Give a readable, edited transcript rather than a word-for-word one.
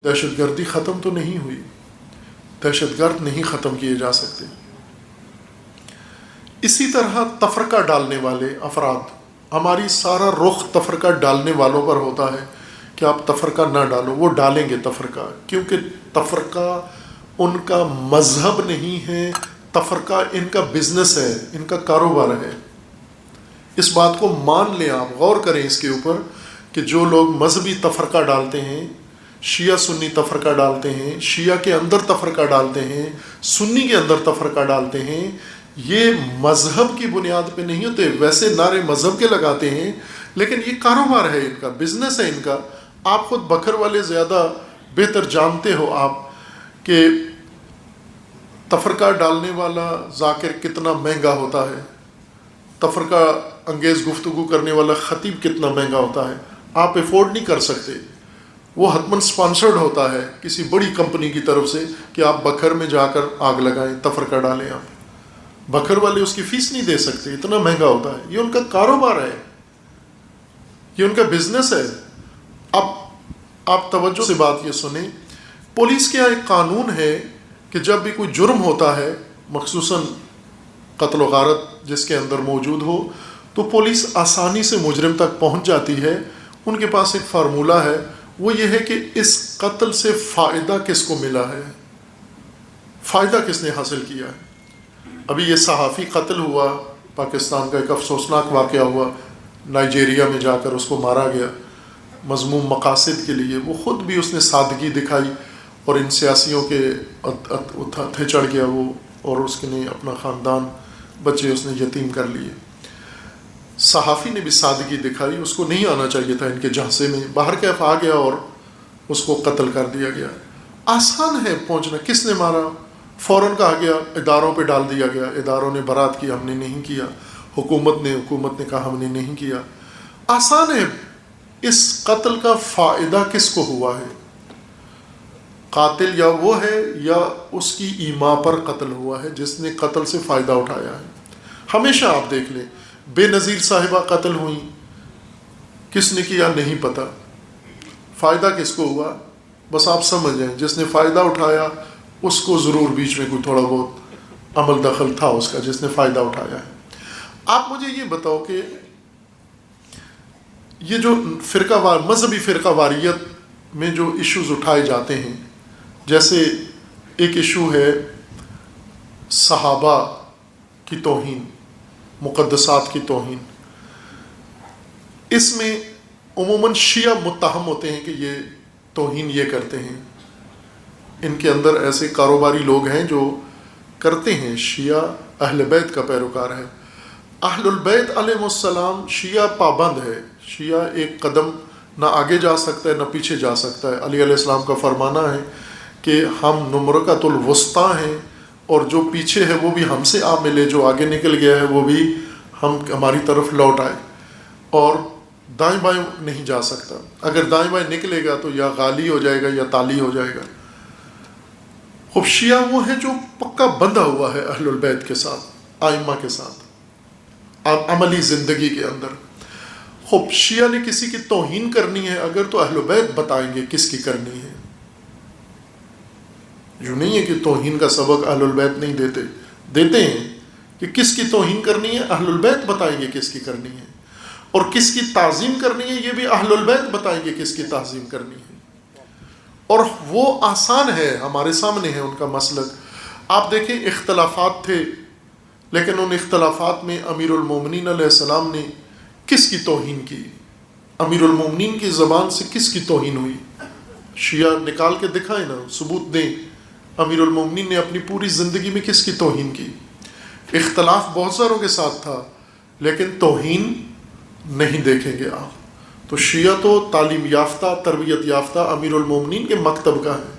دہشت گردی ختم تو نہیں ہوئی، دہشت گرد نہیں ختم کیے جا سکتے۔ اسی طرح تفرقہ ڈالنے والے افراد، ہماری سارا رخ تفرقہ ڈالنے والوں پر ہوتا ہے کہ آپ تفرقہ نہ ڈالو، وہ ڈالیں گے تفرقہ، کیونکہ تفرقہ ان کا مذہب نہیں ہے، تفرقہ ان کا بزنس ہے، ان کا کاروبار ہے۔ اس بات کو مان لیں، آپ غور کریں اس کے اوپر کہ جو لوگ مذہبی تفرقہ ڈالتے ہیں، شیعہ سنی تفرقہ ڈالتے ہیں، شیعہ کے اندر تفرقہ ڈالتے ہیں، سنی کے اندر تفرقہ ڈالتے ہیں، یہ مذہب کی بنیاد پہ نہیں ہوتے۔ ویسے نعرے مذہب کے لگاتے ہیں، لیکن یہ کاروبار ہے ان کا، بزنس ہے ان کا۔ آپ خود بکر والے زیادہ بہتر جانتے ہو آپ کہ تفرقہ ڈالنے والا ذاکر کتنا مہنگا ہوتا ہے، تفرقہ انگیز گفتگو کرنے والا خطیب کتنا مہنگا ہوتا ہے، آپ افورڈ نہیں کر سکتے۔ وہ حتماً سپانسرڈ ہوتا ہے کسی بڑی کمپنی کی طرف سے کہ آپ بکر میں جا کر آگ لگائیں، تفرقہ ڈالیں۔ آپ بکر والے اس کی فیس نہیں دے سکتے، اتنا مہنگا ہوتا ہے۔ یہ ان کا کاروبار ہے، یہ ان کا بزنس ہے۔ اب آپ توجہ سے بات یہ سنیں، پولیس کے یہاں ایک قانون ہے کہ جب بھی کوئی جرم ہوتا ہے، مخصوصاً قتل و غارت جس کے اندر موجود ہو، تو پولیس آسانی سے مجرم تک پہنچ جاتی ہے۔ ان کے پاس ایک فارمولہ ہے، وہ یہ ہے کہ اس قتل سے فائدہ کس کو ملا ہے، فائدہ کس نے حاصل کیا ہے۔ ابھی یہ صحافی قتل ہوا، پاکستان کا ایک افسوسناک واقعہ ہوا، نائجیریا میں جا کر اس کو مارا گیا مذموم مقاصد کے لیے۔ وہ خود بھی اس نے سادگی دکھائی اور ان سیاسیوں کے تھے چڑھ گیا وہ، اور اس نے اپنا خاندان، بچے اس نے یتیم کر لیے۔ صحافی نے بھی سادگی دکھائی، اس کو نہیں آنا چاہیے تھا ان کے جھانسے میں، باہر کیف آ گیا اور اس کو قتل کر دیا گیا۔ آسان ہے پہنچنا، کس نے مارا، فوراً کہا گیا، اداروں پہ ڈال دیا گیا، اداروں نے برات کی، ہم نے نہیں کیا، حکومت نے کہا ہم نے نہیں کیا۔ آسان ہے۔ اس قتل کا فائدہ کس کو ہوا ہے؟ قاتل یا وہ ہے یا اس کی ایما پر قتل ہوا ہے جس نے قتل سے فائدہ اٹھایا ہے۔ ہمیشہ آپ دیکھ لیں، بے نظیر صاحبہ قتل ہوئیں، کس نے کیا نہیں پتہ، فائدہ کس کو ہوا، بس آپ سمجھ جائیں جس نے فائدہ اٹھایا اس کو ضرور بیچ میں کوئی تھوڑا بہت عمل دخل تھا اس کا، جس نے فائدہ اٹھایا ہے۔ آپ مجھے یہ بتاؤ کہ یہ جو مذہبی فرقہ واریت میں جو ایشوز اٹھائے جاتے ہیں، جیسے ایک ایشو ہے صحابہ کی توہین، مقدسات کی توہین، اس میں عموماً شیعہ متہم ہوتے ہیں کہ یہ توہین یہ کرتے ہیں۔ ان کے اندر ایسے کاروباری لوگ ہیں جو کرتے ہیں، شیعہ اہل بیت کا پیروکار ہے۔ اہل البیت علیہ السلام شیعہ پابند ہے، شیعہ ایک قدم نہ آگے جا سکتا ہے نہ پیچھے جا سکتا ہے۔ علی علیہ السلام کا فرمانا ہے کہ ہم نمرقۃ الوسطیٰ ہیں، اور جو پیچھے ہے وہ بھی ہم سے آ ملے، جو آگے نکل گیا ہے وہ بھی ہماری طرف لوٹ آئے، اور دائیں بائیں نہیں جا سکتا۔ اگر دائیں بائیں نکلے گا تو یا غالی ہو جائے گا یا تالی ہو جائے گا۔ خب شیعہ وہ ہے جو پکا بندھا ہوا ہے اہل البیت کے ساتھ، آئمہ کے ساتھ، عملی زندگی کے اندر۔ خب شیعہ نے کسی کی توہین کرنی ہے اگر، تو اہل بیت بتائیں گے کس کی کرنی ہے۔ جو نہیں ہے کہ توہین کا سبق اہل البیت نہیں دیتے ہیں کہ کس کی توہین کرنی ہے، اہل البیت بتائیں گے کس کی کرنی ہے، اور کس کی تعظیم کرنی ہے یہ بھی اہل البیت بتائیں گے کس کی تعظیم کرنی ہے۔ اور وہ آسان ہے، ہمارے سامنے ہے ان کا مسلک۔ آپ دیکھیں اختلافات تھے، لیکن ان اختلافات میں امیر المومنین علیہ السلام نے کس کی توہین کی، امیر المومنین کی زبان سے کس کی توہین ہوئی؟ شیعہ نکال کے دکھائیں نا، ثبوت دیں، امیر المومنین نے اپنی پوری زندگی میں کس کی توہین کی؟ اختلاف بہت ساروں کے ساتھ تھا، لیکن توہین نہیں دیکھیں گے آپ۔ تو شیعہ تو تعلیم یافتہ، تربیت یافتہ امیر المومنین کے مکتب کا ہے۔